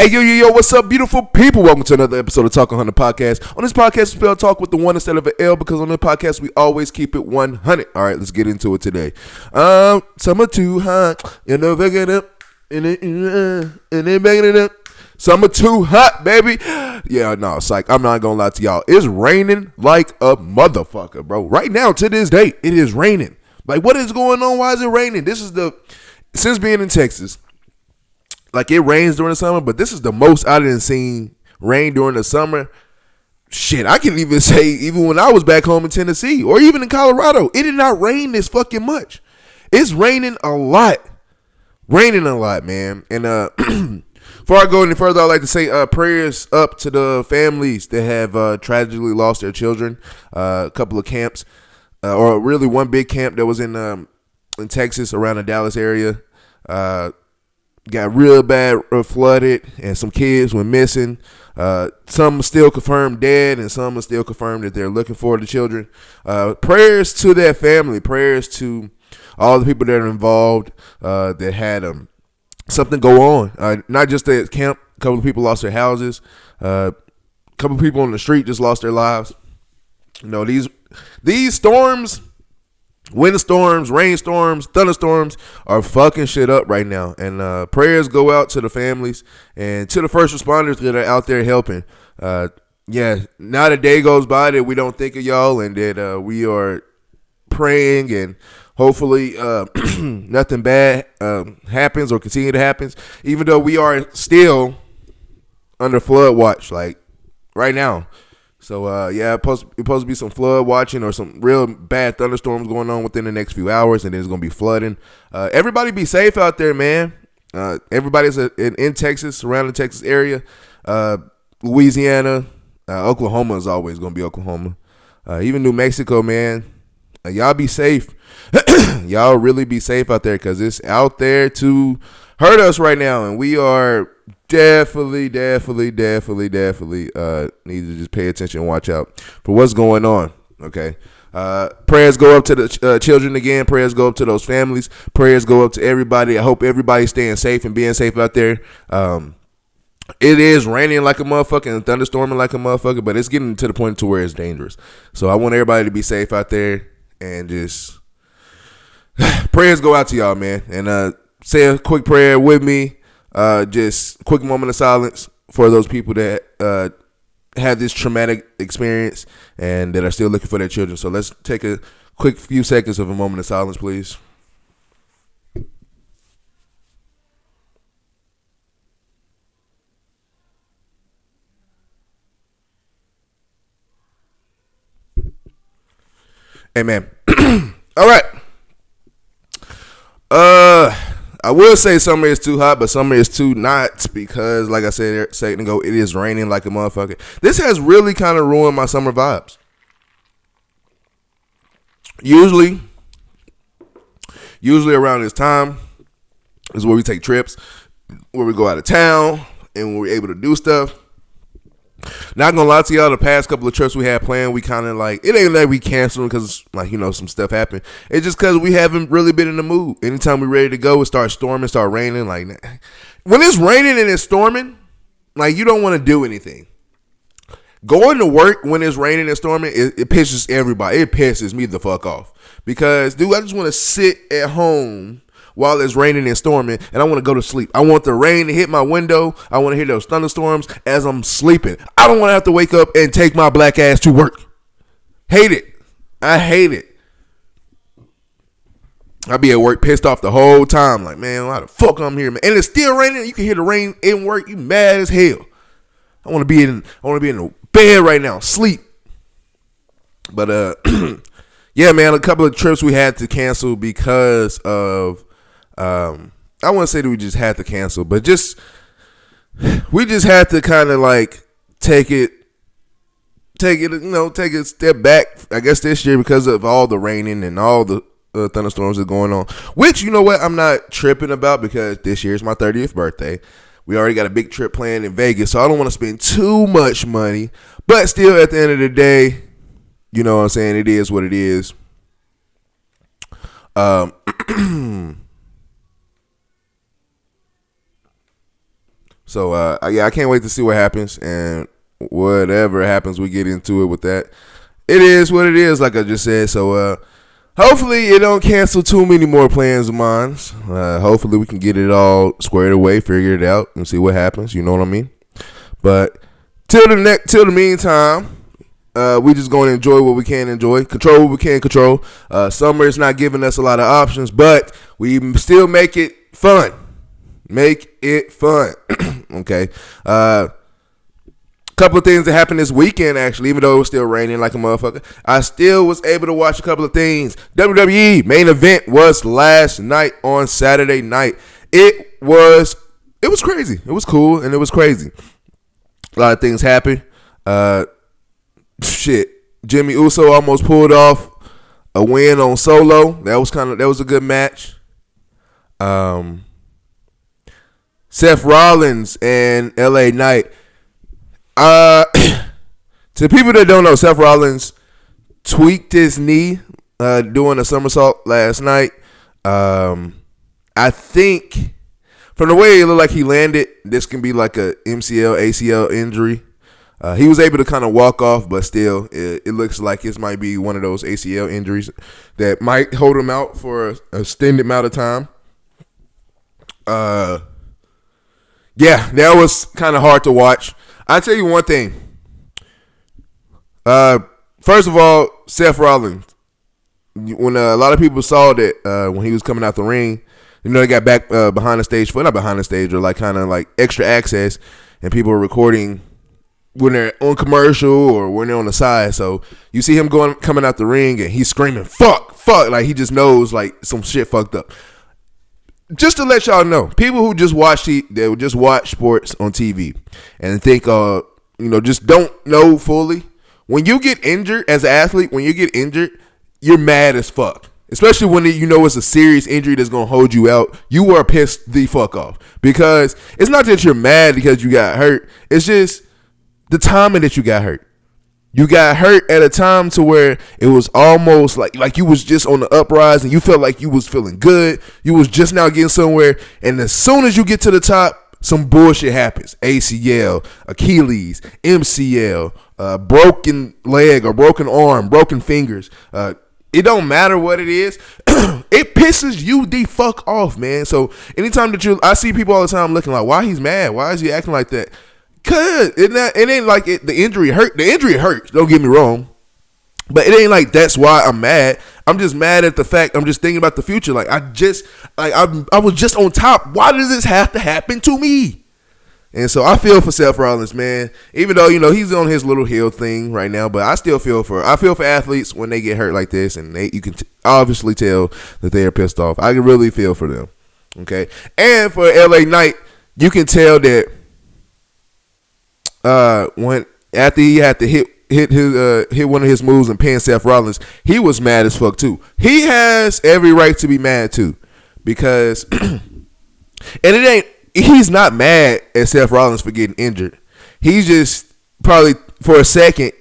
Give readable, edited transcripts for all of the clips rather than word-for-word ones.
Hey, yo, what's up, beautiful people? Welcome to another episode of Ta1k Podcast. On this podcast, we spell talk with the one instead of an L because on this podcast, we always keep it 100. All right, let's get into it today. Summer too hot, you know, back it up, and then backing it up. Summer too hot, baby. Yeah, no, sike. I'm not gonna lie to y'all. It's raining like a motherfucker, bro. Right now, to this day, it is raining. Like, what is going on? Why is it raining? Since being in Texas, like, it rains during the summer, but this is the most I didn't seen rain during the summer. Shit, I can even say even when I was back home in Tennessee or even in Colorado, it did not rain this fucking much. It's raining a lot. Man. And before I go any further, I'd like to say prayers up to the families that have tragically lost their children. A couple of camps, or really one big camp that was in Texas around the Dallas area. Got real bad flooded, and some kids went missing. Some are still confirmed dead, and some are still confirmed that they're looking for the children. Prayers to their family. Prayers to all the people that are involved that had something go on. Not just at camp. A couple of people lost their houses. A couple of people on the street just lost their lives. You know, these storms, windstorms, rainstorms, thunderstorms are fucking shit up right now. And prayers go out to the families and to the first responders that are out there helping. Not a day goes by that we don't think of y'all and that we are praying and hopefully nothing bad happens or continue to happen, even though we are still under flood watch, like right now. So, supposed to be some flood watching or some real bad thunderstorms going on within the next few hours, and then it's going to be flooding. Everybody be safe out there, man. Everybody's in Texas, surrounding Texas area, Louisiana, Oklahoma is always going to be Oklahoma. Even New Mexico, man. Y'all be safe. Y'all really be safe out there because it's out there to hurt us right now, and we are definitely need to just pay attention and watch out for what's going on. Okay. Prayers go up to the children again. Prayers go up to those families. Prayers go up to everybody. I hope everybody's staying safe and being safe out there. It is raining like a motherfucker and thunderstorming like a motherfucker, but it's getting to the point to where it's dangerous. So I want everybody to be safe out there and just prayers go out to y'all, man. And say a quick prayer with me. Just quick moment of silence for those people that had this traumatic experience and that are still looking for their children. So let's take a quick few seconds of a moment of silence, please. Amen. All right. I will say summer is too hot, but summer is too not because, like I said a second ago, it is raining like a motherfucker. This has really kind of ruined my summer vibes. Usually around this time is where we take trips, where we go out of town, and we're able to do stuff. Not gonna lie to y'all, the past couple of trips we had planned, we kind of like, it ain't like we canceled because, like, you know, some stuff happened. It's just because we haven't really been in the mood. Anytime we're ready to go, it starts storming, start raining. Like, when it's raining and it's storming, like, you don't want to do anything. Going to work when it's raining and storming, it pisses everybody. It pisses me the fuck off. Because, dude, I just want to sit at home while it's raining and storming, and I want to go to sleep. I want the rain to hit my window. I want to hear those thunderstorms as I'm sleeping. I don't want to have to wake up and take my black ass to work. Hate it. I hate it. I be at work pissed off the whole time. Like, man, why the fuck I'm here, man? And it's still raining. You can hear the rain in work. You mad as hell. I want to be in the bed right now, sleep. But yeah, man, a couple of trips we had to cancel because of I wouldn't say that we just had to cancel, but we just had to kind of like take it, take a step back, I guess, this year because of all the raining and all the thunderstorms that are going on, which, you know what, I'm not tripping about because this year is my 30th birthday. We already got a big trip planned in Vegas, so I don't want to spend too much money, but still at the end of the day, you know what I'm saying, it is what it is. So yeah, I can't wait to see what happens, and whatever happens, we get into it with that. It is what it is, like I just said. So hopefully it don't cancel too many more plans of mine. Hopefully we can get it all squared away, figure it out, and see what happens. You know what I mean? But till the meantime, we just going to enjoy what we can enjoy, control what we can control. Summer is not giving us a lot of options, but we still make it fun. Make it fun. Okay. Couple of things that happened this weekend, actually, even though it was still raining like a motherfucker. I still was able to watch a couple of things. WWE main event was last night on Saturday night. It was crazy. It was cool and it was crazy. A lot of things happened. Jimmy Uso almost pulled off a win on Solo. That was a good match. Seth Rollins and LA Knight. To people that don't know, Seth Rollins tweaked his knee doing a somersault last night. I think from the way it looked like he landed, this can be like a MCL, ACL injury. He was able to kind of walk off, but still, it looks like this might be one of those ACL injuries that might hold him out for an extended amount of time. Yeah, that was kind of hard to watch. I'll tell you one thing. First of all, Seth Rollins, when a lot of people saw that when he was coming out the ring, they got back behind the stage, not behind the stage, or like kind of like extra access, and people were recording when they're on commercial or when they're on the side. So you see him coming out the ring and he's screaming, fuck, like he just knows like some shit fucked up. Just to let y'all know, people who just watch sports on TV and think, just don't know fully. When you get injured as an athlete, you're mad as fuck. Especially when it's a serious injury that's going to hold you out. You are pissed the fuck off. Because it's not that you're mad because you got hurt. It's just the timing that you got hurt. You got hurt at a time to where it was almost like you was just on the uprise and you felt like you was feeling good. You was just now getting somewhere. And as soon as you get to the top, some bullshit happens. ACL, Achilles, MCL, broken leg or broken arm, broken fingers. It don't matter what it is. It pisses you the fuck off, man. So anytime I see people all the time looking like, why he's mad? Why is he acting like that? Cause it ain't like the injury hurt. The injury hurts. Don't get me wrong, but it ain't like that's why I'm mad. I'm just mad at the fact. I'm just thinking about the future. Like I was just on top. Why does this have to happen to me? And so I feel for Seth Rollins, man. Even though he's on his little heel thing right now, but I still feel for athletes when they get hurt like this, and you can obviously tell that they are pissed off. I can really feel for them. Okay, and for LA Knight, you can tell that. When after he had to hit one of his moves and pin Seth Rollins, he was mad as fuck too. He has every right to be mad too, because he's not mad at Seth Rollins for getting injured. He's just probably for a second,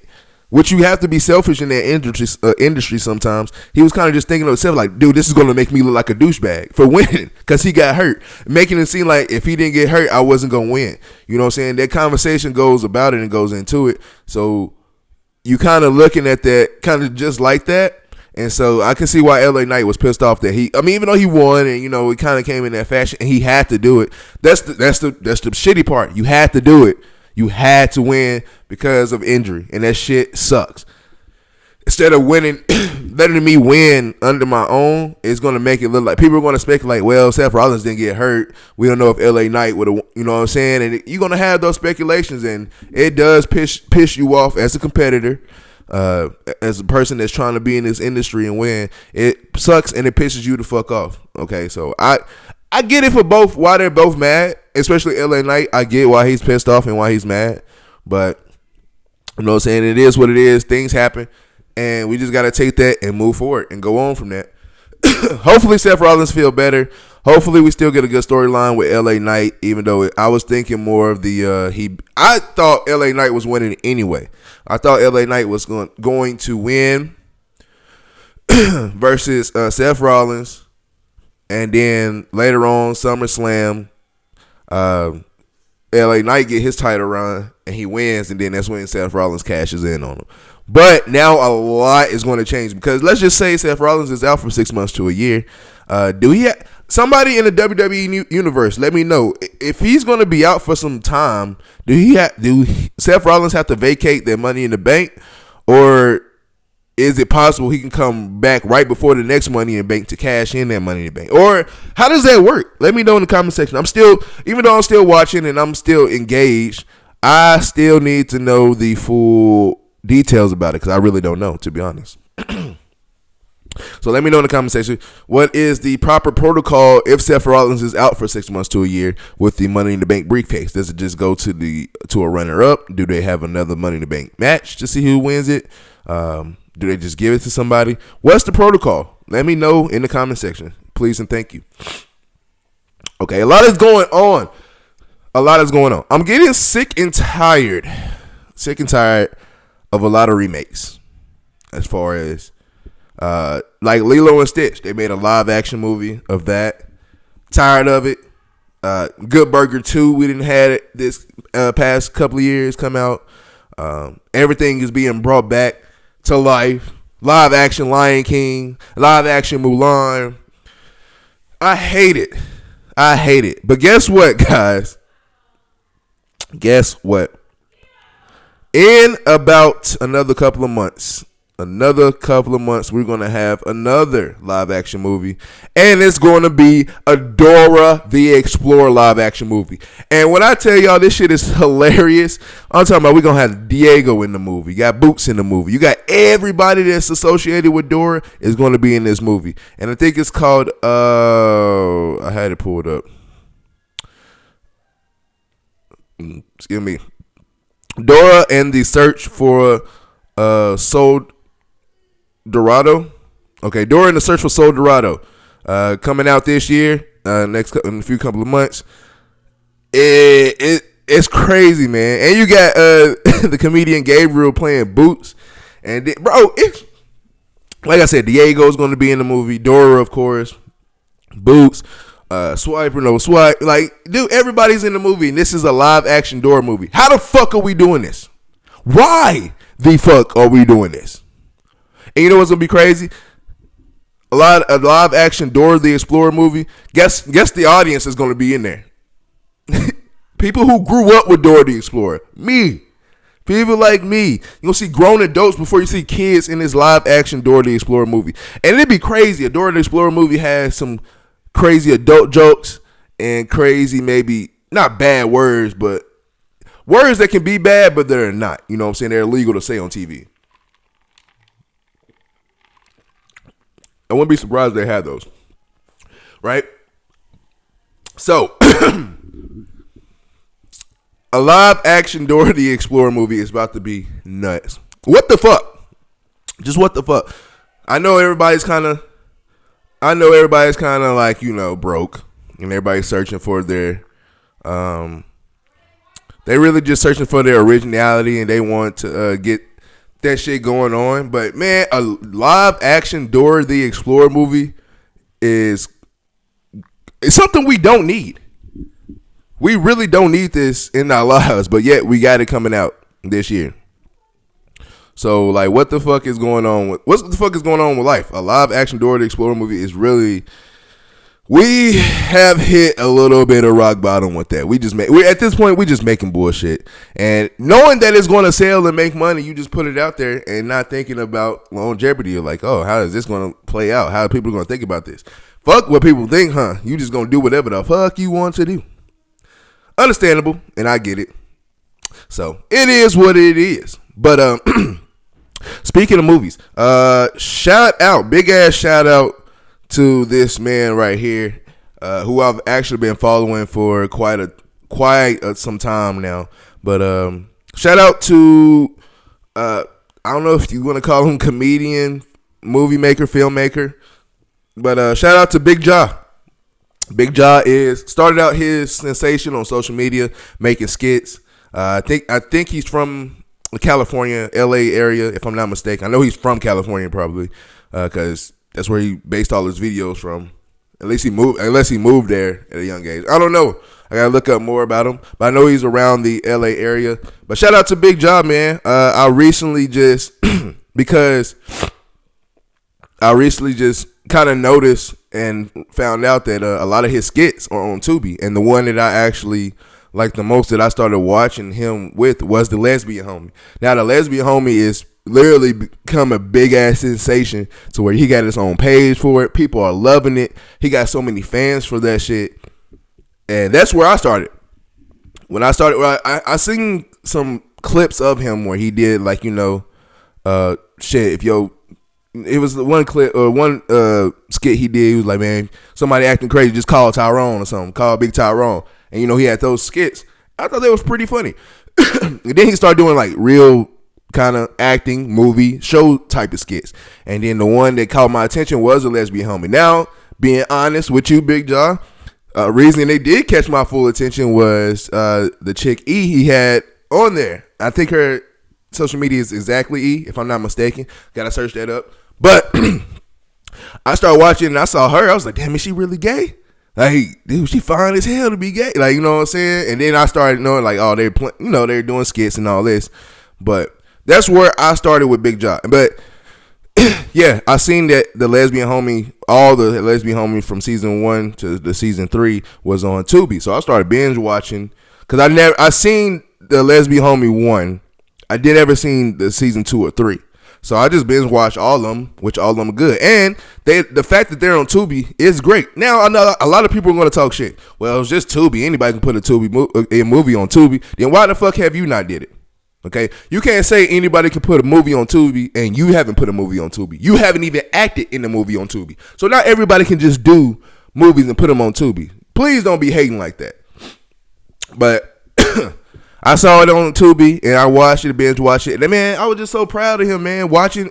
which you have to be selfish in that industry sometimes. He was kind of just thinking to himself like, dude, this is going to make me look like a douchebag for winning because he got hurt. Making it seem like if he didn't get hurt, I wasn't going to win. You know what I'm saying? That conversation goes about it and goes into it. So you kind of looking at that kind of just like that. And so I can see why LA Knight was pissed off that even though he won and, it kind of came in that fashion and he had to do it. That's the shitty part. You had to do it. You had to win because of injury, and that shit sucks. Instead of winning, letting me win under my own, it's going to make it look like people are going to speculate, well, Seth Rollins didn't get hurt. We don't know if LA Knight would have, you know what I'm saying? And you're going to have those speculations, and it does piss you off as a competitor, as a person that's trying to be in this industry and win. It sucks, and it pisses you the fuck off. Okay, so I get it for both, why they're both mad, especially LA Knight. I get why he's pissed off and why he's mad. But, you know what I'm saying, it is what it is. Things happen, and we just got to take that and move forward and go on from that. Hopefully Seth Rollins feel better. Hopefully we still get a good storyline with LA Knight, even though I was thinking more of I thought LA Knight was winning anyway. I thought LA Knight was going to win versus Seth Rollins. And then later on, SummerSlam, LA Knight get his title run and he wins, and then that's when Seth Rollins cashes in on him. But now a lot is going to change because let's just say Seth Rollins is out for 6 months to a year. Do he somebody in the WWE universe? Let me know if he's going to be out for some time. Do Seth Rollins have to vacate their Money in the Bank, or is it possible he can come back right before the next Money in the Bank to cash in that Money in the Bank? Or how does that work? Let me know in the comment section. Even though I'm still watching and I'm still engaged, I still need to know the full details about it because I really don't know, to be honest. So let me know in the comment section, what is the proper protocol if Seth Rollins is out for 6 months to a year with the Money in the Bank briefcase? Does it just go to a runner-up? Do they have another Money in the Bank match to see who wins it? Do they just give it to somebody? What's the protocol? Let me know in the comment section, please and thank you. Okay, a lot is going on. I'm getting sick and tired of a lot of remakes. As far as like Lilo and Stitch, they made a live action movie of that. Tired of it. Good Burger 2, we didn't have it this past couple of years come out. Everything is being brought back to life. Live action Lion King, live action Mulan. I hate it. But guess what, guys? Guess what? In about another couple of months, we're going to have another live action movie. And it's going to be a Dora the Explorer live action movie. And when I tell y'all this shit is hilarious, I'm talking about we're going to have Diego in the movie. You got Boots in the movie. You got everybody that's associated with Dora is going to be in this movie. And I think it's called, I had it pulled up. Excuse me. Dora and the Search for Soul Dorado. Okay, Dora and the Search for Soul Dorado. Coming out this year, in a few couple of months. It's crazy, man. And you got the comedian Gabriel playing Boots. And it's like I said, Diego's going to be in the movie. Dora, of course. Boots. Swipe or no swipe. Like, dude, everybody's in the movie, and this is a live action Dora movie. How the fuck are we doing this? Why the fuck are we doing this? And you know what's gonna be crazy? A live action Dora the Explorer movie. Guess the audience is gonna be in there. People who grew up with Dora the Explorer. Me. People like me. You're gonna see grown adults before you see kids in this live action Dora the Explorer movie. And it'd be crazy. A Dora the Explorer movie has some crazy adult jokes and crazy, maybe not bad words, but words that can be bad, but they're not. You know what I'm saying? They're illegal to say on TV. I wouldn't be surprised if they had those. Right? So, a live action Dora the Explorer movie is about to be nuts. What the fuck? Just what the fuck? I know everybody's kind of like, you know, broke, and everybody's searching for their, they really just searching for their originality, and they want to get that shit going on. But man, a live action Dora the Explorer movie it's something we don't need. We really don't need this in our lives, but yet we got it coming out this year. So, like, what the fuck is going on with life? A live action Dora the Explorer movie is really, we have hit a little bit of rock bottom with that. We're at this point, we just making bullshit. And knowing that it's going to sell and make money, you just put it out there and not thinking about longevity. You're like, oh, how is this going to play out? How are people going to think about this? Fuck what people think, huh? You just going to do whatever the fuck you want to do. Understandable, and I get it. So, it is what it is. But, speaking of movies, big ass shout out to this man right here, who I've actually been following for quite some time now. But shout out to I don't know if you want to call him comedian, movie maker, filmmaker, but shout out to Big Jah. Big Jah started out his sensation on social media making skits. I think he's from the California, LA area, if I'm not mistaken. I know he's from California probably, because that's where he based all his videos from. Unless he moved there at a young age. I don't know. I gotta look up more about him. But I know he's around the LA area. But shout out to Big Jah, man. I recently just because I recently just kind of noticed and found out that a lot of his skits are on Tubi, and the one that I actually like the most that I started watching him with was the Lesbian Homie. Now the Lesbian Homie is literally become a big ass sensation to where he got his own page for it. People are loving it. He got so many fans for that shit, and that's where I started. When I started, I seen some clips of him where he did like shit. If yo. It was one clip or one skit he did. He was like, man, somebody acting crazy, just call Tyrone or something. Call Big Tyrone. And he had those skits. I thought they was pretty funny. And then he started doing like real kind of acting, movie, show type of skits. And then the one that caught my attention was a Lesbian Homie. Now, being honest with you, Big Jah, reason they did catch my full attention was the chick E he had on there. I think her social media is exactly E, if I'm not mistaken. Gotta search that up. But I started watching and I saw her. I was like, damn, is she really gay? Like, dude, she fine as hell to be gay. Like, you know what I'm saying? And then I started knowing, like, oh, they're doing skits and all this. But that's where I started with Big Jah. But yeah, I seen that the Lesbian Homie, all the Lesbian Homie from season 1 to the season 3 was on Tubi. So I started binge watching because I seen the Lesbian Homie 1. I did ever seen the season 2 or 3. So I just binge watched all of them, which all of them are good. And the fact that they're on Tubi is great. Now, I know a lot of people are going to talk shit. Well, it's just Tubi. Anybody can put a movie on Tubi. Then why the fuck have you not did it? Okay? You can't say anybody can put a movie on Tubi and you haven't put a movie on Tubi. You haven't even acted in the movie on Tubi. So not everybody can just do movies and put them on Tubi. Please don't be hating like that. But I saw it on Tubi and I watched it, binge watched it. And man, I was just so proud of him, man. Watching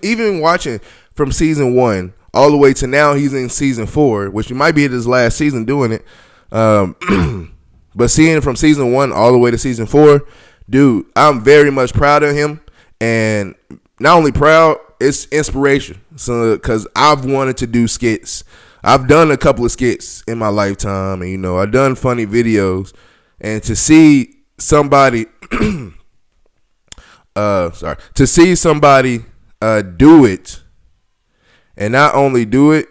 from season 1 all the way to now, he's in season 4, which might be his last season doing it. But seeing from season 1 all the way to season 4, dude, I'm very much proud of him. And not only proud, it's inspiration. So, because I've wanted to do skits. I've done a couple of skits in my lifetime, and I've done funny videos, and to see somebody do it, and not only do it,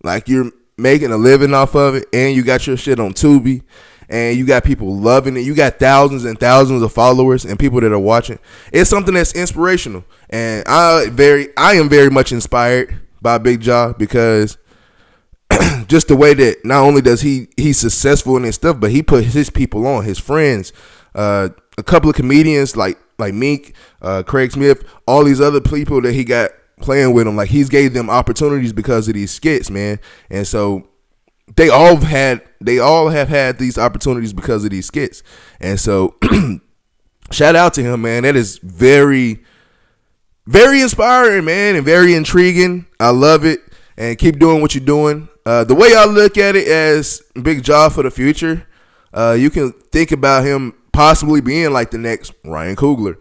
like you're making a living off of it, and you got your shit on Tubi, and you got people loving it. You got thousands and thousands of followers and people that are watching. It's something that's inspirational, and I am very much inspired by Big Jah because just the way that not only does he's successful in his stuff, but he put his people on, his friends, a couple of comedians like Meek, Craig Smith, all these other people that he got playing with him. Like, he's gave them opportunities because of these skits, man. And so they all have had these opportunities because of these skits. And so shout out to him, man. That is very, very inspiring, man, and very intriguing. I love it. And keep doing what you're doing. The way I look at it as Big Jah for the future, you can think about him possibly being like the next Ryan Coogler.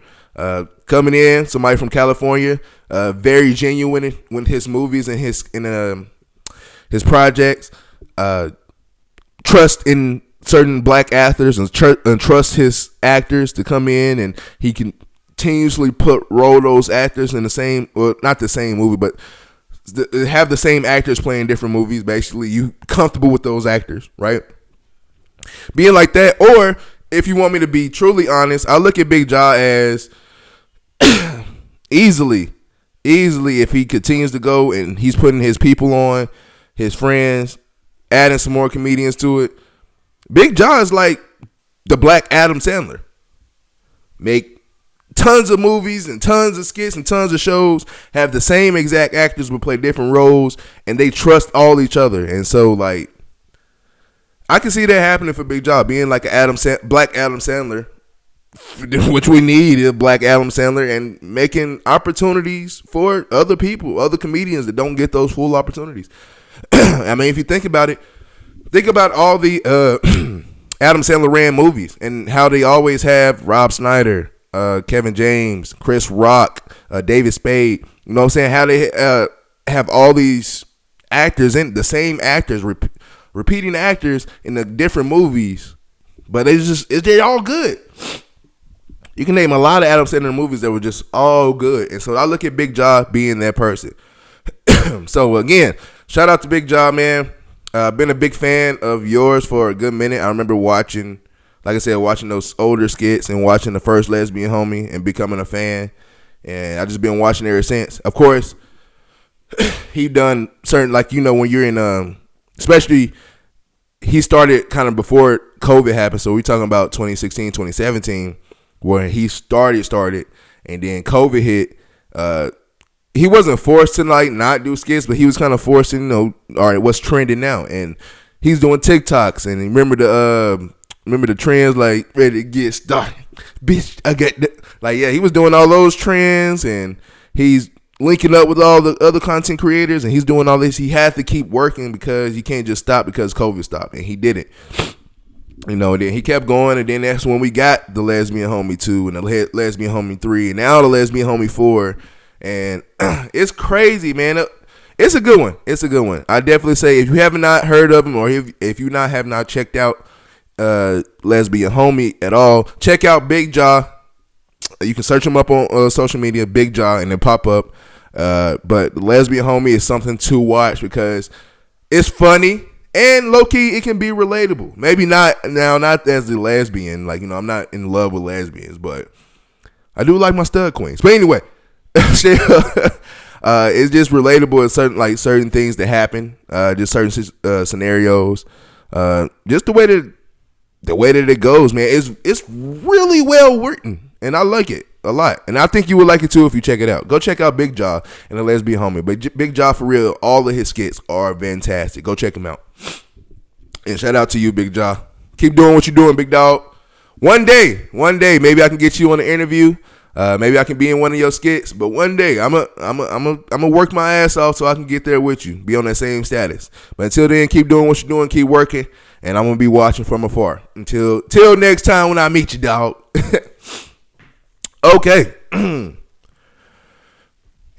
Coming in, somebody from California, very genuine with his movies and his projects. Trust in certain black actors and trust his actors to come in, and he continuously roll those actors in the same, well, not the same movie, but have the same actors playing different movies. Basically, you comfortable with those actors, right? Being like that. Or if you want me to be truly honest, I look at Big Jah as easily if he continues to go and he's putting his people on, his friends, adding some more comedians to it. Big Jah is like the black Adam Sandler. Make tons of movies and tons of skits and tons of shows, have the same exact actors but play different roles, and they trust all each other. And so, like, I can see that happening for Big Jah, being like a black Adam Sandler, which we need is black Adam Sandler, and making opportunities for other people, other comedians that don't get those full opportunities. I mean, if you think about it, think about all the Adam Sandler ran movies and how they always have Rob Schneider, Kevin James, Chris Rock, David Spade. You know what I'm saying? How they have all these actors in the same actors, repeating actors in the different movies, but they're all good. You can name a lot of Adam Sandler movies that were just all good. And so I look at Big Jah being that person. So again, shout out to Big Jah, man. Been a big fan of yours for a good minute. I remember watching those older skits and watching the first Lesbian Homie and becoming a fan. And I just been watching ever since. Of course, he done certain, like, you know, when you're in, especially he started kind of before COVID happened. So we're talking about 2016, 2017, where he started, and then COVID hit. He wasn't forced to like not do skits, but he was kind of forced to, you know, all right, what's trending now? And he's doing TikToks, and remember the trends like ready to get started, bitch. I got like, yeah, he was doing all those trends, and he's linking up with all the other content creators, and he's doing all this. He had to keep working because you can't just stop because COVID stopped, and he did it. You know, and then he kept going, and then that's when we got the Lesbian Homie 2 and the Lesbian Homie 3, and now the Lesbian Homie 4. And it's crazy, man. It's a good one. It's a good one. I definitely say if you have not heard of him, or if you have not checked out Lesbian Homie at all, check out Big Jah. You can search him up on social media, Big Jah, and then pop up. But Lesbian Homie is something to watch because it's funny and low key it can be relatable. Maybe not as a lesbian, like, you know, I'm not in love with lesbians, but I do like my stud queens. But anyway. It's just relatable in certain things that happen, just certain scenarios, just the way that it goes, man. It's really well written, and I like it a lot, and I think you would like it too if you check it out. Go check out Big Jah and the Lesbian Homie. But Big Jah, for real, all of his skits are fantastic. Go check him out, and shout out to you, Big Jah. Keep doing what you're doing, big dog. One day, maybe I can get you on an interview. Maybe I can be in one of your skits, but one day I'm a work my ass off so I can get there with you, be on that same status. But until then, keep doing what you're doing, keep working, and I'm gonna be watching from afar until next time when I meet you, dog. Okay.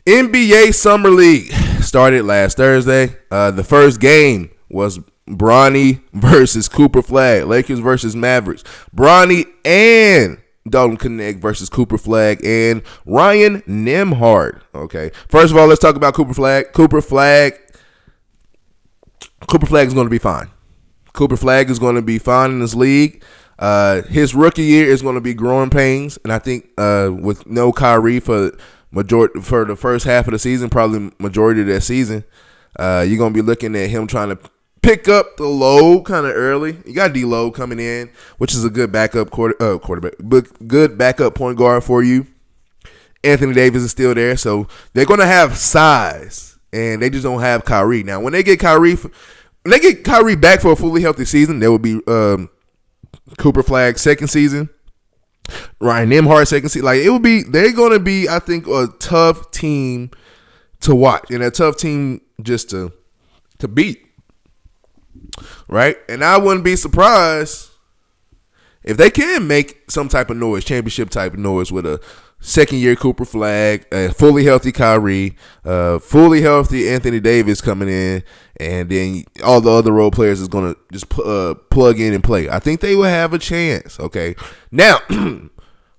NBA Summer League started last Thursday. The first game was Bronny versus Cooper Flagg, Lakers versus Mavericks. Bronny and Dalton Connect versus Cooper Flagg and Ryan Nembhard. Okay. First of all, let's talk about Cooper Flagg. Cooper Flagg is going to be fine. Cooper Flagg is going to be fine in this league. His rookie year is going to be growing pains, and I think with no Kyrie for the first half of the season, probably majority of that season, you're going to be looking at him trying to pick up the load kind of early. You got D-Load coming in, which is a good backup quarterback, but good backup point guard for you. Anthony Davis is still there, so they're going to have size, and they just don't have Kyrie. Now, when they get Kyrie back for a fully healthy season, there will be Cooper Flagg's second season, Ryan Nembhard's second season. Like, they're going to be, I think, a tough team to watch and a tough team just to beat. Right? And I wouldn't be surprised if they can make some type of noise, championship type of noise, with a second-year Cooper Flagg, a fully healthy Kyrie, fully healthy Anthony Davis coming in, and then all the other role players is going to just plug in and play. I think they will have a chance, okay? Now,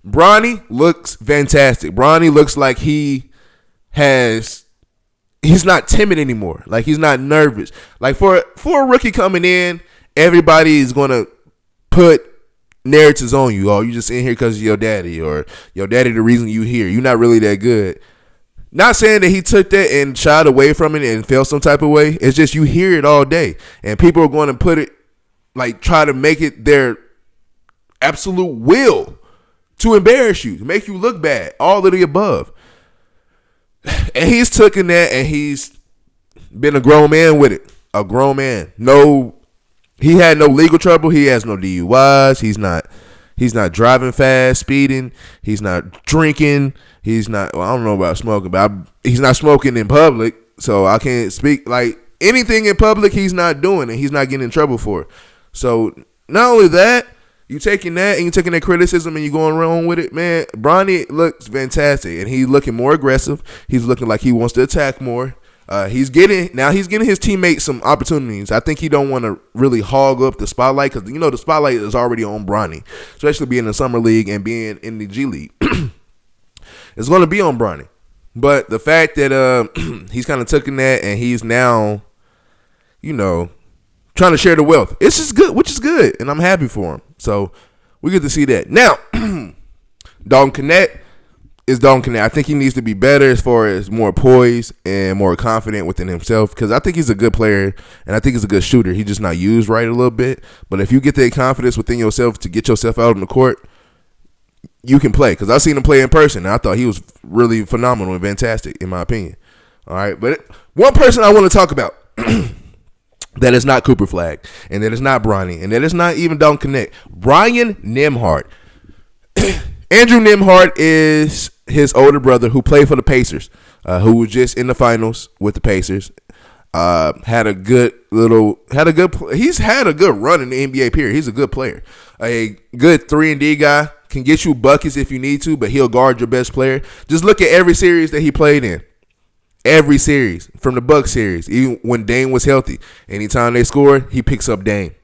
Bronny looks fantastic. Bronny looks like he's not timid anymore. Like, he's not nervous. Like, for a rookie coming in, everybody is going to put narratives on you. Oh, you just in here because of your daddy, or your daddy the reason you here. You're not really that good. Not saying that he took that and shied away from it and felt some type of way. It's just you hear it all day. And people are going to put it, like, try to make it their absolute will to embarrass you, to make you look bad, all of the above. And he's taken that, and he's been a grown man with it. A grown man. No, he had no legal trouble. He has no DUIs. He's not driving fast, speeding. He's not drinking. He's not, well, I don't know about smoking, but he's not smoking in public. So I can't speak, like, anything in public he's not doing, and he's not getting in trouble for it. So not only that, you taking that and you taking that criticism and you going wrong with it, man. Bronny looks fantastic, and he's looking more aggressive. He's looking like he wants to attack more. He's getting his teammates some opportunities. I think he don't want to really hog up the spotlight because the spotlight is already on Bronny, especially being in the summer league and being in the G League. It's going to be on Bronny, but the fact that he's kind of taking that and he's now, trying to share the wealth, it's just good, which is good, and I'm happy for him. So we get to see that now. Dalton Connect is Dalton Connect. I think he needs to be better as far as more poised and more confident within himself because I think he's a good player and I think he's a good shooter. He's just not used right a little bit. But if you get that confidence within yourself to get yourself out on the court, you can play. Because I've seen him play in person and I thought he was really phenomenal and fantastic in my opinion. All right, but one person I want to talk about that is not Cooper Flagg and that is not Bronny and that is not even Dalton Connect. Ryan Nembhard. Andrew Nembhard is his older brother who played for the Pacers, who was just in the finals with the Pacers. He's had a good run in the NBA period. He's a good player, a good 3-and-D guy, can get you buckets if you need to, but he'll guard your best player. Just look at every series that he played in. Every series from the Bucks series, even when Dame was healthy, anytime they scored, he picks up Dame.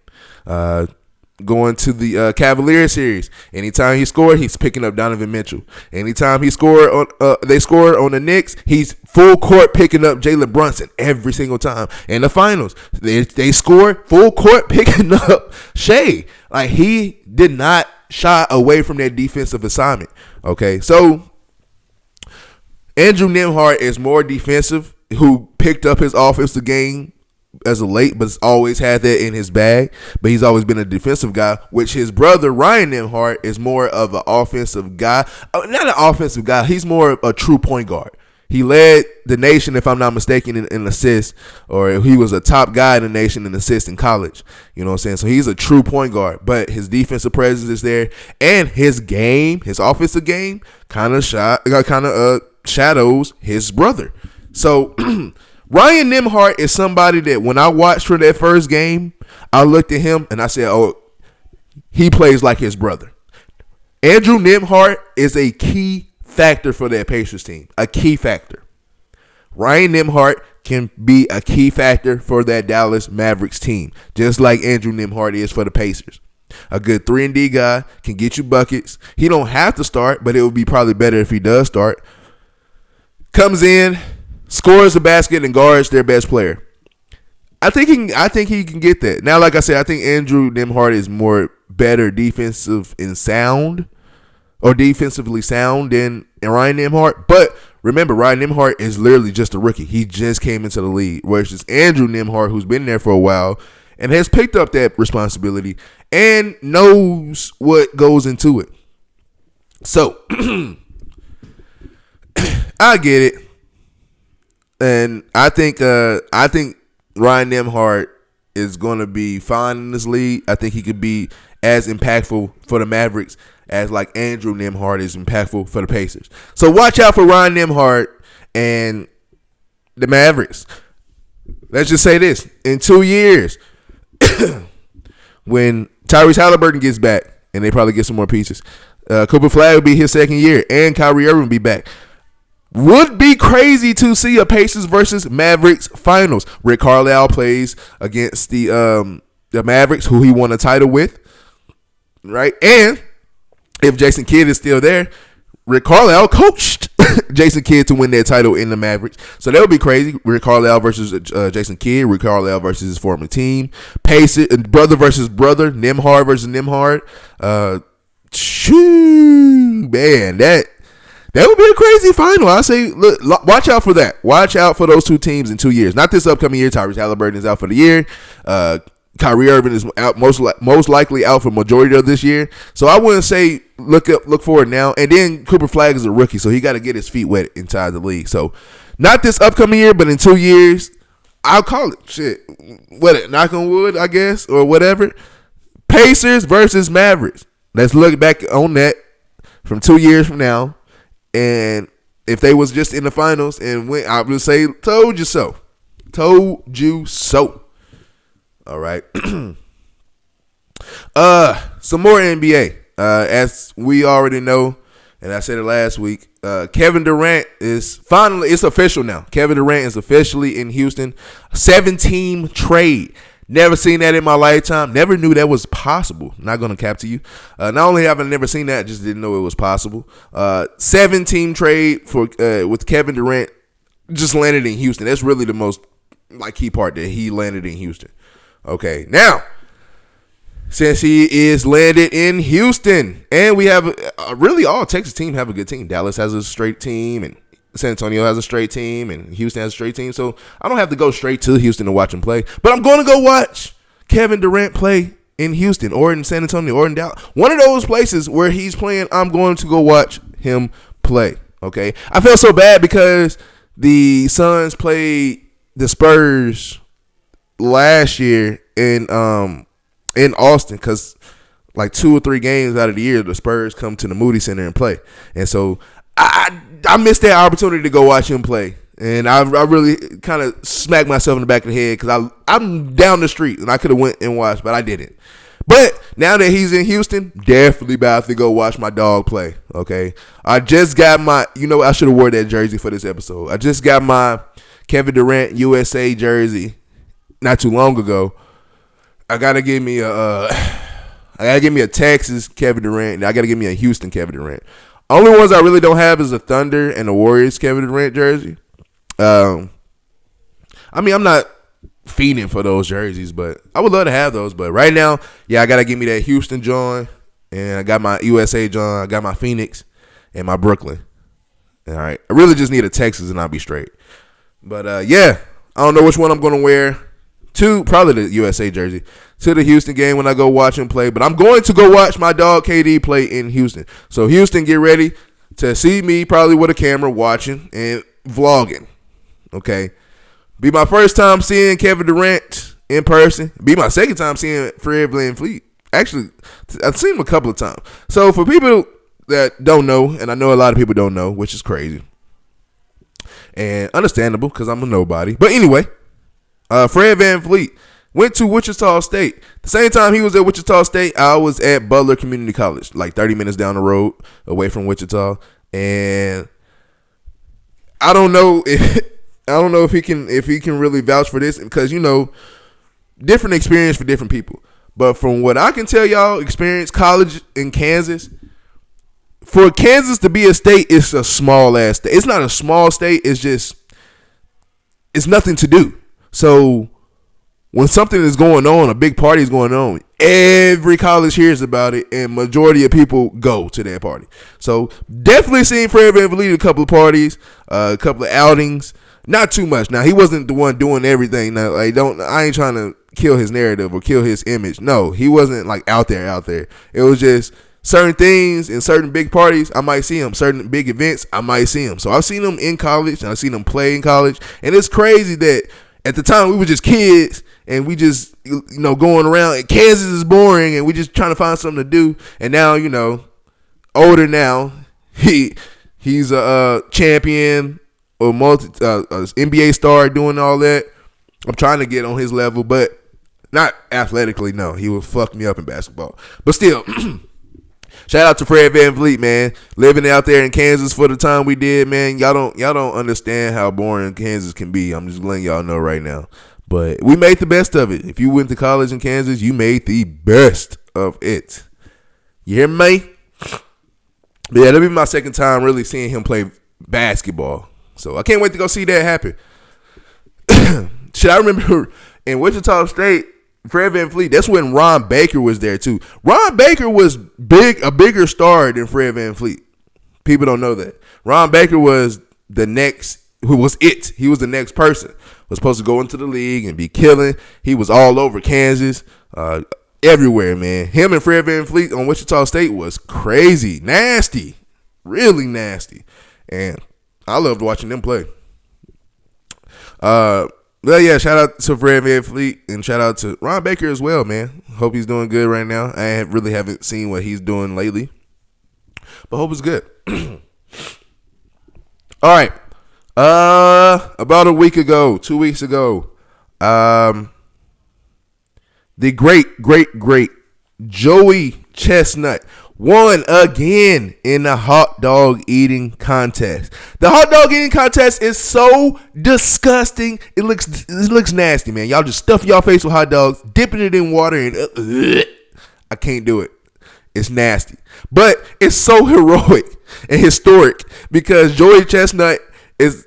Going to the Cavaliers series, anytime he scored, he's picking up Donovan Mitchell. Anytime they scored on the Knicks, he's full court picking up Jalen Brunson every single time. In the finals, they scored full court picking up Shea. Like, he did not shy away from that defensive assignment. Okay, so Andrew Nembhard is more defensive, who picked up his offensive game as of late, but always had that in his bag. But he's always been a defensive guy, which his brother Ryan Nembhard is more of an offensive guy. Not an offensive guy. He's more of a true point guard. He led the nation, if I'm not mistaken, in assists, or he was a top guy in the nation in assists in college. You know what I'm saying? So he's a true point guard, but his defensive presence is there, and his offensive game, kind of shadows his brother. So Ryan Nembhard is somebody that when I watched for that first game, I looked at him and I said, oh, he plays like his brother. Andrew Nembhard is a key factor for that Pacers team, a key factor. Ryan Nembhard can be a key factor for that Dallas Mavericks team, just like Andrew Nembhard is for the Pacers. A good 3-and-D guy, can get you buckets. He don't have to start, but it would be probably better if he does start. Comes in, scores the basket, and guards their best player. I think he can get that. Now, like I said, I think Andrew Nembhard is better defensively sound than Ryan Nembhard. But remember, Ryan Nembhard is literally just a rookie. He just came into the league, whereas just Andrew Nembhard, who's been there for a while and has picked up that responsibility and knows what goes into it. So I get it. And I think Ryan Nembhard is going to be fine in this league. I think he could be as impactful for the Mavericks as like Andrew Nembhard is impactful for the Pacers. So watch out for Ryan Nembhard and the Mavericks. Let's just say this. In 2 years, when Tyrese Halliburton gets back, and they probably get some more pieces, Cooper Flagg will be his second year, and Kyrie Irving will be back. Would be crazy to see a Pacers versus Mavericks finals. Rick Carlisle plays against the Mavericks, who he won a title with, right? And if Jason Kidd is still there, Rick Carlisle coached Jason Kidd to win that title in the Mavericks. So that would be crazy. Rick Carlisle versus Jason Kidd. Rick Carlisle versus his former team. Pacers, brother versus brother. Nembhard versus Nembhard. Man, that would be a crazy final. I say, look, watch out for that. Watch out for those two teams in 2 years. Not this upcoming year. Tyrese Halliburton is out for the year. Kyrie Irving is out, most likely out for majority of this year. So I wouldn't say look forward now. And then Cooper Flagg is a rookie, so he got to get his feet wet inside the league. So not this upcoming year, but in 2 years, I'll call it shit. What, knock on wood, I guess, or whatever. Pacers versus Mavericks. Let's look back on that from 2 years from now. And if they was just in the finals and went, I would say, told you so. Told you so. All right. Some more NBA. As we already know, and I said it last week. Kevin Durant is finally, it's official now. Kevin Durant is officially in Houston. 7-team trade. Never seen that in my lifetime. Never knew that was possible. Not going to cap to you. Not only have I never seen that, just didn't know it was possible. 7-team trade for with Kevin Durant just landed in Houston. That's really the most key part, that he landed in Houston. Okay, now, since he is landed in Houston, and we have really all Texas teams have a good team. Dallas has a straight team, and San Antonio has a straight team, and Houston has a straight team. So I don't have to go straight to Houston to watch him play. But I'm going to go watch Kevin Durant play in Houston or in San Antonio or in Dallas. One of those places where he's playing, I'm going to go watch him play. Okay? I feel so bad because the Suns played the Spurs last year in Austin, because 2 or 3 games out of the year, the Spurs come to the Moody Center and play. And so I missed that opportunity to go watch him play. And I really kind of smacked myself in the back of the head, because I'm down the street and I could have went and watched, but I didn't. But now that he's in Houston, definitely about to go watch my dog play. Okay, I just got my, I should have wore that jersey for this episode. I just got my Kevin Durant USA jersey not too long ago. I gotta give me a Texas Kevin Durant, and I gotta give me a Houston Kevin Durant. Only ones I really don't have is the Thunder and the Warriors Kevin Durant jersey. I'm not feeding for those jerseys, but I would love to have those. But right now, I gotta give me that Houston John, and I got my USA John, I got my Phoenix, and my Brooklyn. All right, I really just need a Texas, and I'll be straight. But I don't know which one I'm gonna wear. Probably the USA jersey to the Houston game when I go watch him play. But I'm going to go watch my dog KD play in Houston. So Houston, get ready to see me probably with a camera watching and vlogging. Okay, be my first time seeing Kevin Durant in person. Be my second time seeing Fred VanVleet. Actually, I've seen him a couple of times. So for people that don't know, and I know a lot of people don't know, which is crazy and understandable because I'm a nobody. But anyway. Fred VanVleet went to Wichita State. The same time he was at Wichita State, I was at Butler Community College, 30 minutes down the road away from Wichita. And I don't know if he can really vouch for this, because different experience for different people. But from what I can tell y'all, experience college in Kansas. For Kansas to be a state, it's a small ass state. It's not a small state. It's nothing to do. So when something is going on, a big party is going on, every college hears about it, and majority of people go to that party. So definitely seen Fred VanVleet at a couple of parties, a couple of outings. Not too much. Now, he wasn't the one doing everything. Now, I ain't trying to kill his narrative or kill his image. No, he wasn't out there. It was just certain things in certain big parties, I might see him. Certain big events, I might see him. So I've seen him in college, and I've seen him play in college. And it's crazy that at the time, we were just kids, and we just, going around. And Kansas is boring, and we just trying to find something to do. And now, older now, he's a champion or NBA star doing all that. I'm trying to get on his level, but not athletically. No, he would fuck me up in basketball. But still, shout out to Fred VanVleet, man. Living out there in Kansas for the time we did, man. Y'all don't understand how boring Kansas can be. I'm just letting y'all know right now. But we made the best of it. If you went to college in Kansas, you made the best of it. You hear me? But that'll be my second time really seeing him play basketball. So I can't wait to go see that happen. Shit, I remember in Wichita State, Fred VanVleet, that's when Ron Baker was there too. Ron Baker was a bigger star than Fred VanVleet. People don't know that. Ron Baker was the next, he was the next person. Was supposed to go into the league and be killing. He was all over Kansas, everywhere, man. Him and Fred VanVleet on Wichita State was crazy, nasty, really nasty. And I loved watching them play. Well, yeah, shout out to Fred VanVleet and shout out to Ron Baker as well, man. Hope he's doing good right now. I really haven't seen what he's doing lately, but hope it's good. All right. About 2 weeks ago, the great Joey Chestnut won again in the hot dog eating contest. The hot dog eating contest is so disgusting. It looks nasty, man. Y'all just stuff y'all face with hot dogs, dipping it in water, and I can't do it. It's nasty. But it's so heroic and historic because Joey Chestnut is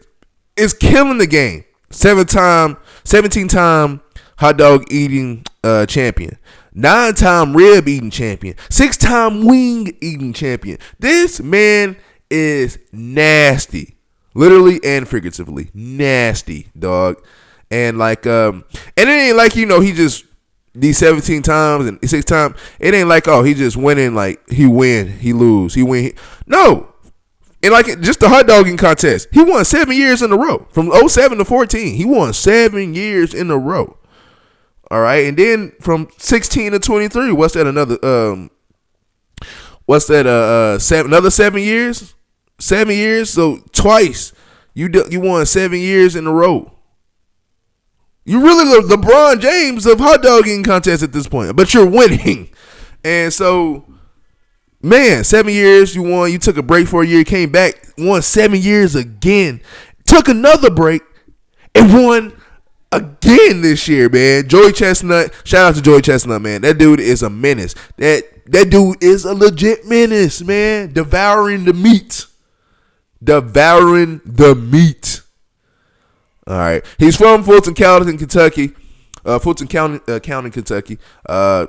killing the game. 17-time hot dog eating champion. 9-time rib eating champion. 6-time wing eating champion. This man is nasty. Literally and figuratively. Nasty, dog. And and it ain't like, he just these 17 times and 6 times. It ain't like, he just winning, like he win, he lose, he win. No. And just the hot dogging contest, he won 7 years in a row. From 07 to 14, he won 7 years in a row. All right, and then from 16 to 23, what's that? Another 7 years? 7 years. So twice you won 7 years in a row. You really the LeBron James of hot dogging contest at this point, but you're winning. And so, man, 7 years you won. You took a break for a year, came back, won 7 years again, took another break, and won again this year, man. Joey Chestnut, shout out to Joey Chestnut, man. That dude is a menace. That dude is a legit menace, man. Devouring the meat. All right. He's from Fulton County, Kentucky. County, Kentucky. I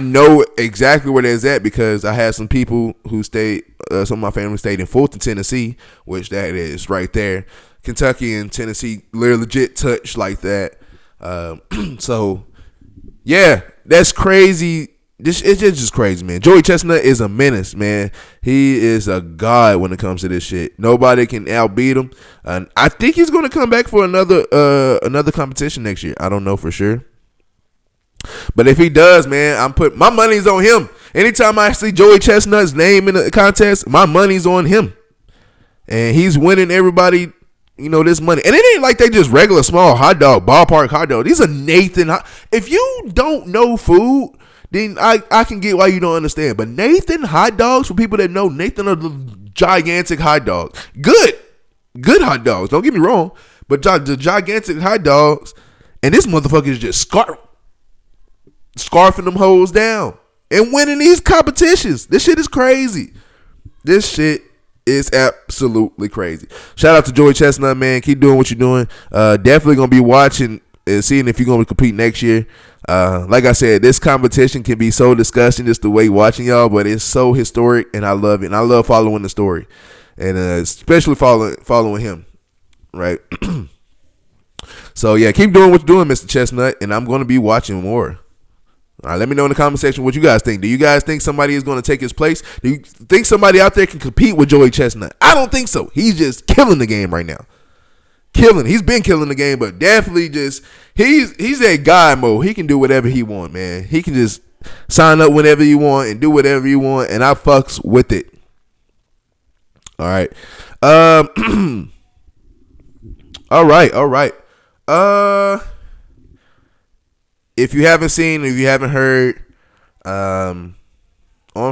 know exactly where that's at because I had some people who stayed, some of my family stayed in Fulton, Tennessee, which that is right there. Kentucky and Tennessee, legit touch like that. So, yeah, that's crazy. It's just crazy, man. Joey Chestnut is a menace, man. He is a god when it comes to this shit. Nobody can outbeat him. And I think he's going to come back for another competition next year. I don't know for sure. But if he does, man, I'm putting my money's on him. Anytime I see Joey Chestnut's name in the contest, my money's on him. And he's winning everybody, this money. And it ain't like they just regular small hot dog, ballpark hot dog. These are Nathan. If you don't know food, then I can get why you don't understand. But Nathan hot dogs, for people that know, Nathan are the gigantic hot dogs. Good hot dogs. Don't get me wrong. But the gigantic hot dogs, and this motherfucker is just scarfing them hoes down and winning these competitions. This shit is crazy. This shit is absolutely crazy. Shout out to Joey Chestnut, man. Keep doing what you're doing. Definitely gonna be watching and seeing if you're gonna compete next year. Like I said, this competition can be so disgusting just the way watching y'all, but it's so historic and I love it. And I love following the story, and especially following him, right? So yeah, keep doing what you're doing, Mr. Chestnut, and I'm gonna be watching more. All right, let me know in the comment section what you guys think. Do you guys think somebody is going to take his place? Do you think somebody out there can compete with Joey Chestnut? I don't think so. He's just killing the game right now. He's been killing the game, but definitely just he's that guy mode. He can do whatever he want, man. He can just sign up whenever you want and do whatever you want, and I fucks with it. All right. All right. If you haven't seen, if you haven't heard, on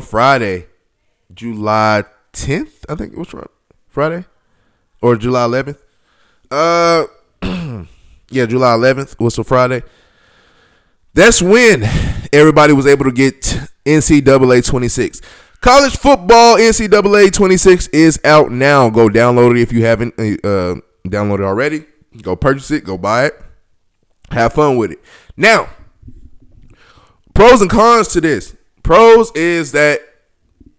Friday, July 10th, I think it was Friday, or July 11th. Yeah, July 11th was a Friday. That's when everybody was able to get NCAA 26. College football NCAA 26 is out now. Go download it if you haven't downloaded it already. Go purchase it. Go buy it. Have fun with it. Now, pros and cons to this. Pros is that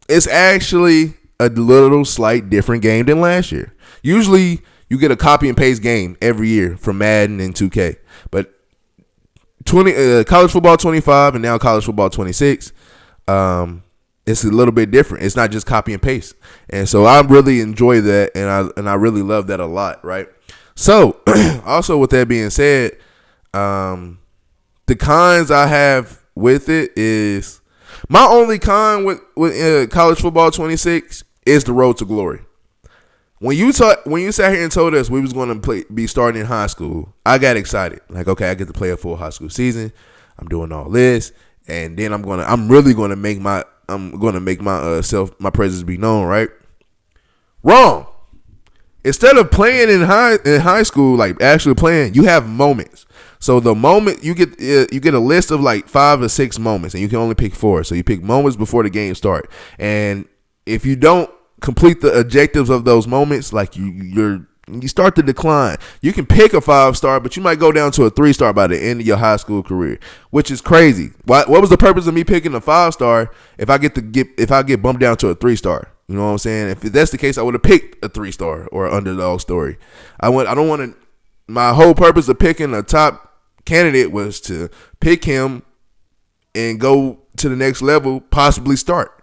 it's actually a little slight different game than last year. Usually, you get a copy and paste game every year from Madden and 2K. But college football 25 and now college football 26, it's a little bit different. It's not just copy and paste. And so I really enjoy that, and I really love that a lot, right? So, also with that being said, the cons I have with it is my only con with college football 26 is the road to glory. When you sat here and told us we was going to be starting in high school, I got excited. Like, okay, I get to play a full high school season. I'm doing all this, and then I'm really gonna make my my presence be known, right? Wrong. Instead of playing in high school, like actually playing, you have moments. So the moment you get a list of like 5 or 6 moments, and you can only pick 4. So you pick moments before the game start, and if you don't complete the objectives of those moments, like you start to decline. You can pick a 5-star, but you might go down to a 3-star by the end of your high school career, which is crazy. What was the purpose of me picking a 5-star if I get bumped down to a 3-star? You know what I'm saying? If that's the case, I would have picked a 3-star or underdog story. I don't want to. My whole purpose of picking a top candidate was to pick him and go to the next level, possibly start.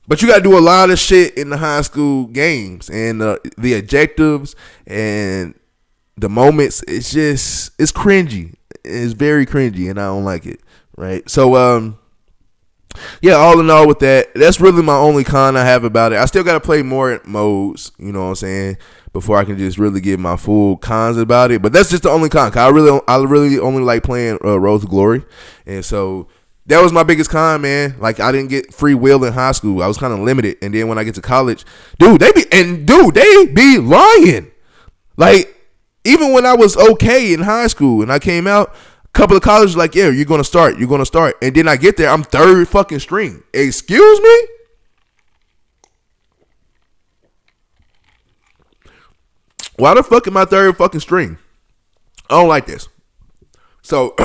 But you got to do a lot of shit in the high school games, and the objectives and the moments. It's cringy. It's very cringy, and I don't like it. Right. So yeah. All in all, with that, that's really my only con I have about it. I still got to play more modes. You know what I'm saying? Before I can just really give my full cons about it. But that's just the only con. I really only like playing Road to Glory, and so. That was my biggest con, man. Like, I didn't get free will in high school. I was kind of limited. And then when I get to college, they be lying. Like, even when I was okay in high school and I came out, a couple of colleges like, yeah, you're going to start. And then I get there, I'm 3rd fucking string. Excuse me? Why the fuck am I 3rd fucking string? I don't like this. So,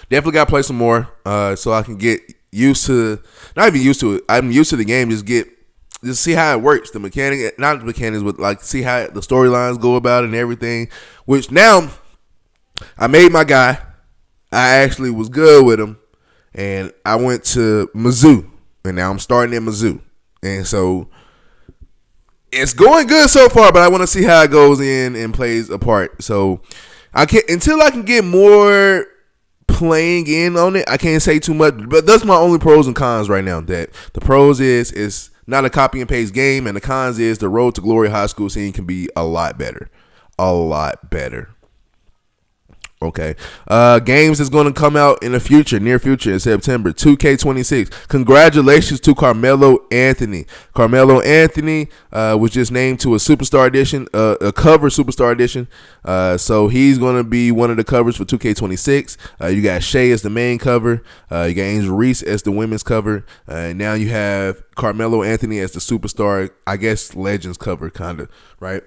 definitely got to play some more so I can get used to, not even used to it. I'm used to the game. Just see how it works. The mechanic, not the mechanics, but like see how the storylines go about it and everything. Which now I made my guy. I actually was good with him, and I went to Mizzou, and now I'm starting at Mizzou, and so it's going good so far. But I want to see how it goes in and plays a part. So until I can get more playing in on it, I can't say too much, but that's my only pros and cons right now. That the pros is it's not a copy and paste game, and the cons is the Road to Glory high school scene can be a lot better. Okay. Games is going to come out in the near future in September. 2K26. Congratulations to Carmelo Anthony. Carmelo Anthony was just named to a Superstar Edition, a cover Superstar Edition. So he's going to be one of the covers for 2K26. You got Shea as the main cover. You got Angel Reese as the women's cover. And now you have Carmelo Anthony as the Superstar, I guess, Legends cover, kind of, right?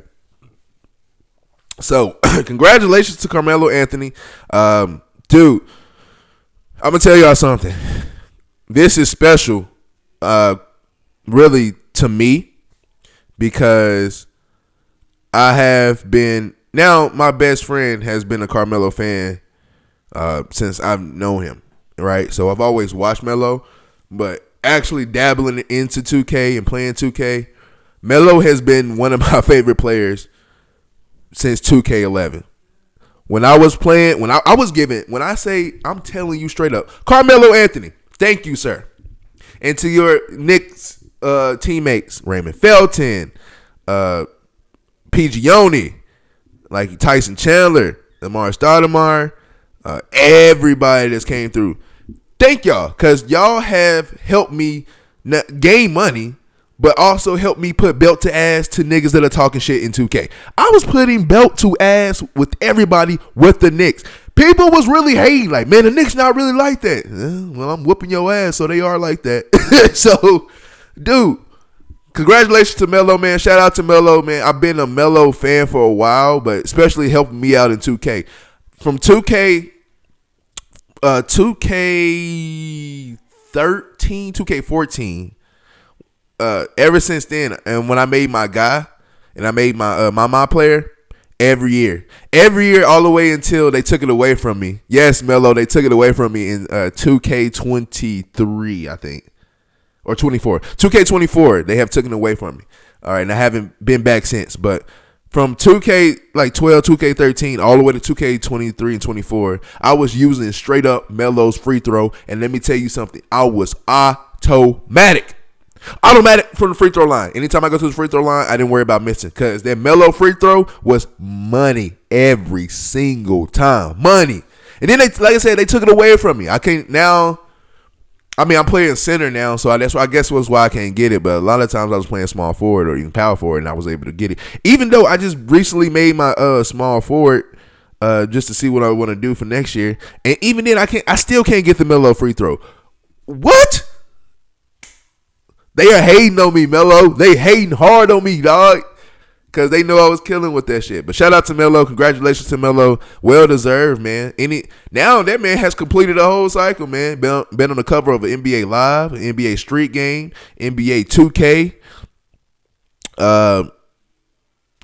So, congratulations to Carmelo Anthony. Dude, I'm going to tell y'all something. This is special, really, to me, because I have been, now my best friend has been a Carmelo fan since I've known him, right? So, I've always watched Melo, but actually dabbling into 2K and playing 2K, Melo has been one of my favorite players since 2K11. When I was playing, when I say, I'm telling you straight up, Carmelo Anthony, thank you, sir. And to your Knicks teammates, Raymond Felton, Pigioni, like Tyson Chandler, Amar Stoudemire, everybody that's came through. Thank y'all, because y'all have helped me gain money, but also helped me put belt to ass to niggas that are talking shit in 2K. I was putting belt to ass with everybody with the Knicks. People was really hating, like, man, the Knicks not really like that. Well, I'm whooping your ass, so they are like that. So, dude, congratulations to Melo, man. Shout out to Melo, man. I've been a Melo fan for a while, but especially helping me out in 2K. From 2K13, 2K14, ever since then, and when I made my guy and I made my player, every year all the way until they took it away from me. Yes, Melo, they took it away from me in 2K23, I think, or 24. 2K24, they have taken it away from me. All right, and I haven't been back since. But from 2K like 12, 2K13, all the way to 2K23 and 24, I was using straight up Melo's free throw, and let me tell you something, I was automatic from the free throw line. Anytime I go to the free throw line, I didn't worry about missing, because that Melo free throw was money every single time. Money. And then like I said, they took it away from me. I can't now. I mean, I'm playing center now, so that's why I guess was why I can't get it. But a lot of times I was playing small forward or even power forward, and I was able to get it. Even though I just recently made my small forward just to see what I want to do for next year, and even then I still can't get the Melo free throw. What? They are hating on me, Melo. They hating hard on me, dog. Because they know I was killing with that shit. But shout out to Melo. Congratulations to Melo. Well deserved, man. Now that man has completed the whole cycle, man. Been on the cover of an NBA Live, an NBA Street Game, NBA 2K,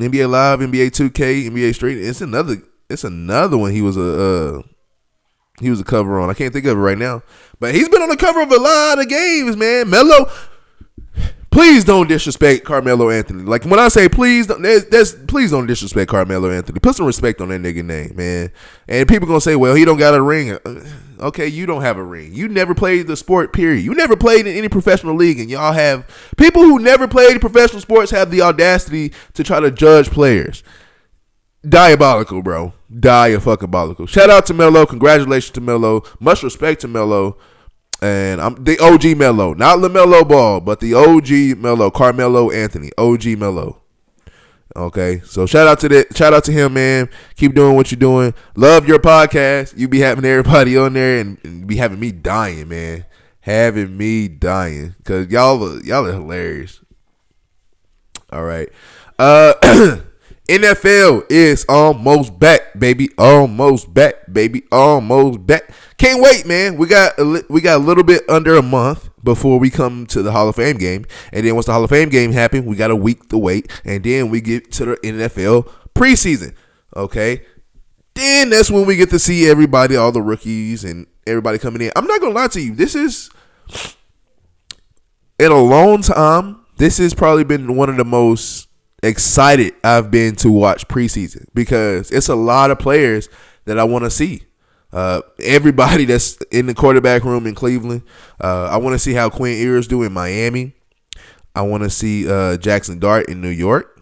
NBA Live, NBA 2K, NBA Street. It's another one he was a cover on. I can't think of it right now. But he's been on the cover of a lot of games, man. Melo. Please don't disrespect Carmelo Anthony. Like when I say please don't disrespect Carmelo Anthony. Put some respect on that nigga name, man. And people gonna say, well, he don't got a ring. Okay, you don't have a ring. You never played the sport, period. You never played in any professional league, and y'all have people who never played professional sports have the audacity to try to judge players. Diabolical, bro. Diabolical. Shout out to Melo. Congratulations to Melo. Much respect to Melo. And I'm the OG Melo, not LaMelo Ball, but the OG Melo, Carmelo Anthony, OG Melo. Okay, so shout out to him, man. Keep doing what you're doing. Love your podcast. You be having everybody on there and be having me dying, man. Having me dying because y'all are hilarious. All right, NFL is almost back, baby. Almost back, baby. Almost back. Can't wait, man. We got a little bit under a month before we come to the Hall of Fame game. And then once the Hall of Fame game happens, we got a week to wait. And then we get to the NFL preseason. Okay? Then that's when we get to see everybody, all the rookies and everybody coming in. I'm not going to lie to you. This is, in a long time, this has probably been one of the most excited I've been to watch preseason because it's a lot of players that I want to see. Everybody that's in the quarterback room in Cleveland. I want to see how Quinn Ewers do in Miami. I want to see Jackson Dart in New York.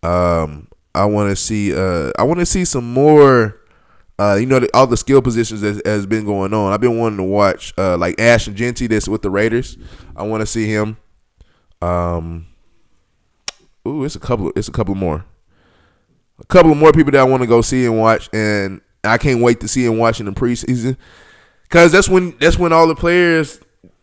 I want to see some more. All the skill positions that has been going on. I've been wanting to watch like Ashton Genty that's with the Raiders. I want to see him. It's a couple more. A couple of more people that I want to go see and watch, and I can't wait to see and watch in the preseason, because that's when all the players,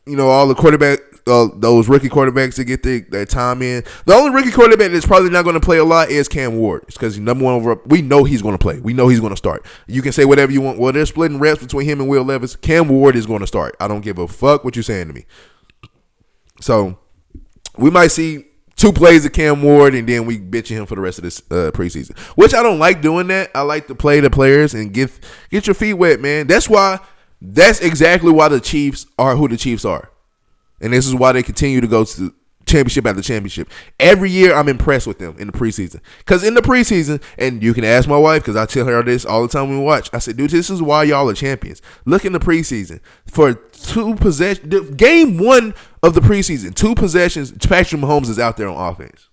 all the quarterback, those rookie quarterbacks that get their time in. The only rookie quarterback that's probably not going to play a lot is Cam Ward. It's because number one overall. We know he's going to play. We know he's going to start. You can say whatever you want. Well, they're splitting reps between him and Will Levis. Cam Ward is going to start. I don't give a fuck what you're saying to me. So we might see 2 plays of Cam Ward, and then we bitching him for the rest of this preseason. Which I don't like doing that. I like to play the players and get your feet wet, man. That's exactly why the Chiefs are who the Chiefs are. And this is why they continue to go to championship after championship. Every year I'm impressed with them in the preseason. Because in the preseason, and you can ask my wife, because I tell her this all the time when we watch. I said, dude, this is why y'all are champions. Look in the preseason. For 2 possessions, game 1 of the preseason, 2 possessions, Patrick Mahomes is out there on offense.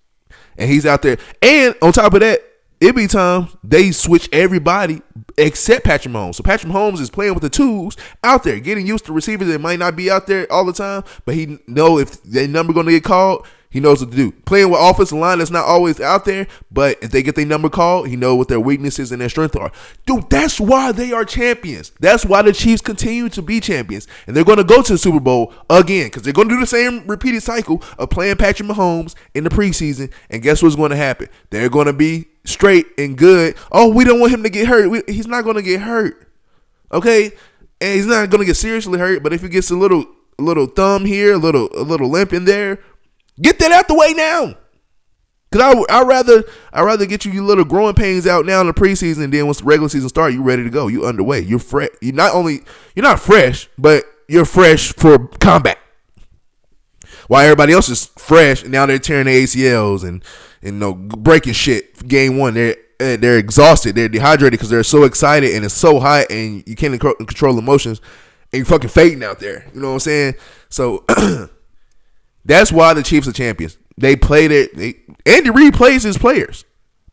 And he's out there. And on top of that, it be times they switch everybody except Patrick Mahomes. So Patrick Mahomes is playing with the tools out there, getting used to receivers that might not be out there all the time, but he know if their number going to get called, he knows what to do. Playing with offensive line that's not always out there, but if they get their number called, he knows what their weaknesses and their strengths are. Dude, that's why they are champions. That's why the Chiefs continue to be champions. And they're going to go to the Super Bowl again because they're going to do the same repeated cycle of playing Patrick Mahomes in the preseason. And guess what's going to happen? They're going to be straight and good. Oh, we don't want him to get hurt. He's not going to get hurt. Okay? And he's not going to get seriously hurt, but if he gets a little thumb here, a little limp in there, get that out the way now. Because I'd rather get you little growing pains out now in the preseason, and then once the regular season starts, you're ready to go. You're underway. You're fresh. You're not fresh, but you're fresh for combat. While everybody else is fresh, and now they're tearing their ACLs and breaking shit. Game 1, they're exhausted. They're dehydrated because they're so excited and it's so hot, and you can't control emotions, and you're fucking fading out there. You know what I'm saying? So that's why the Chiefs are champions. They played it. Andy Reid plays his players.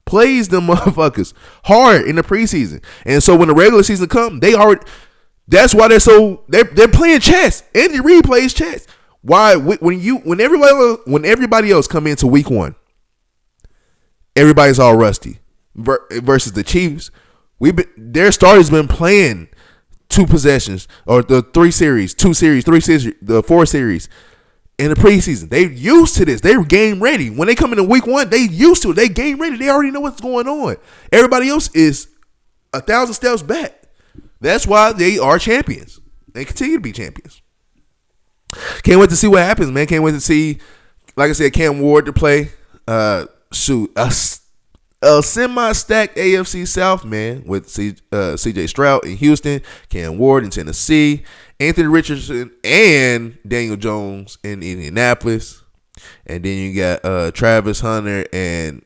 plays them motherfuckers hard in the preseason. And so when the regular season comes, that's why they're playing chess. Andy Reid plays chess. Why when everybody else come into week 1, everybody's all rusty versus the Chiefs. Their starters been playing 2 possessions or the 3 series, 2 series, 3 series, the 4 series in the preseason. They used to this. They were game ready. When they come into week 1, they used to it. They game ready. They already know what's going on. Everybody else is 1,000 steps back. That's why they are champions. They continue to be champions. Can't wait to see what happens, man. Can't wait to see, like I said, Cam Ward to play. A semi-stacked AFC South, man, with C.J. Stroud in Houston, Cam Ward in Tennessee, Anthony Richardson and Daniel Jones in Indianapolis. And then you got Travis Hunter and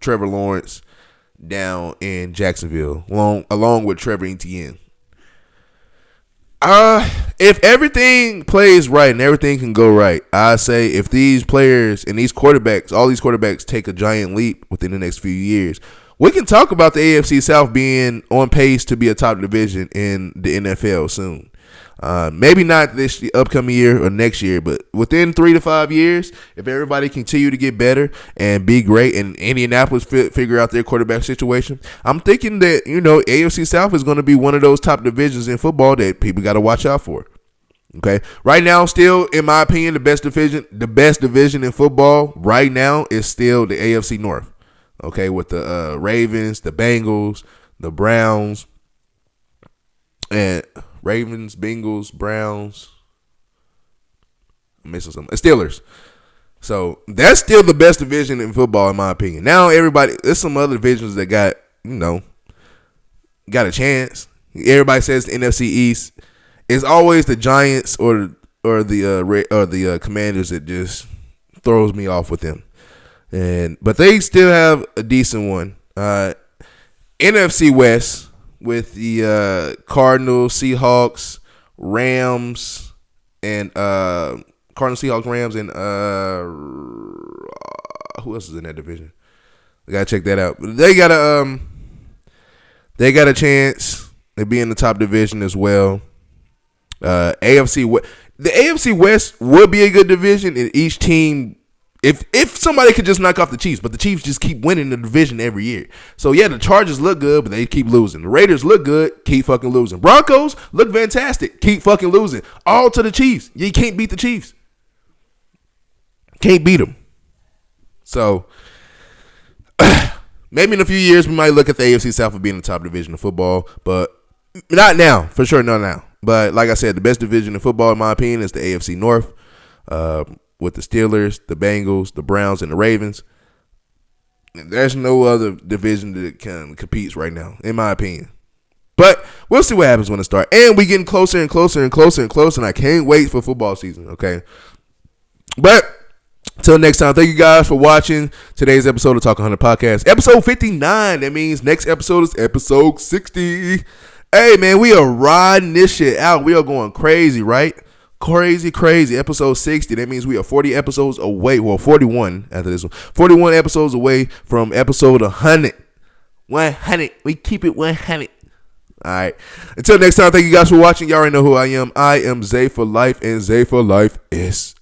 Trevor Lawrence down in Jacksonville, along with Trevor Etienne. If everything plays right and everything can go right, I say if these players and these quarterbacks, all these quarterbacks take a giant leap within the next few years, we can talk about the AFC South being on pace to be a top division in the NFL soon. Maybe not this upcoming year or next year, but within 3 to 5 years, if everybody continue to get better and be great and Indianapolis figure out their quarterback situation, I'm thinking that, AFC South is going to be one of those top divisions in football that people got to watch out for. Okay. Right now, still, in my opinion, the best division in football right now is still the AFC North. Okay. With the Ravens, the Bengals, the Browns, and Ravens, Bengals, Browns, I'm missing something. Steelers. So that's still the best division in football, in my opinion. Now there's some other divisions that got a chance. Everybody says the NFC East. It's always the Giants or the Commanders that just throws me off with them. But they still have a decent one. NFC West. With the Cardinals, Seahawks, Rams, and who else is in that division? I gotta check that out. But they got a chance to be in the top division as well. The AFC West would be a good division, and each team. If somebody could just knock off the Chiefs, but the Chiefs just keep winning the division every year. So, yeah, the Chargers look good, but they keep losing. The Raiders look good, keep fucking losing. Broncos look fantastic, keep fucking losing. All to the Chiefs. You can't beat the Chiefs. Can't beat them. So, maybe in a few years we might look at the AFC South for being the top division of football, but not now. For sure, not now. But like I said, the best division in football, in my opinion, is the AFC North. With the Steelers, the Bengals, the Browns, and the Ravens. There's no other division that competes right now, in my opinion. But we'll see what happens when it starts. And we getting closer and closer and closer and closer, and I can't wait for football season, okay? But until next time, thank you guys for watching today's episode of Ta1k Podcast. Episode 59. That means next episode is episode 60. Hey, man, we are riding this shit out. We are going crazy, right? Crazy. Episode 60. That means we are 40 episodes away. Well, 41 after this one. 41 episodes away from episode 100. 100. We keep it 100. All right. Until next time, thank you guys for watching. Y'all already know who I am. I am Zay for Life, and Zay for Life is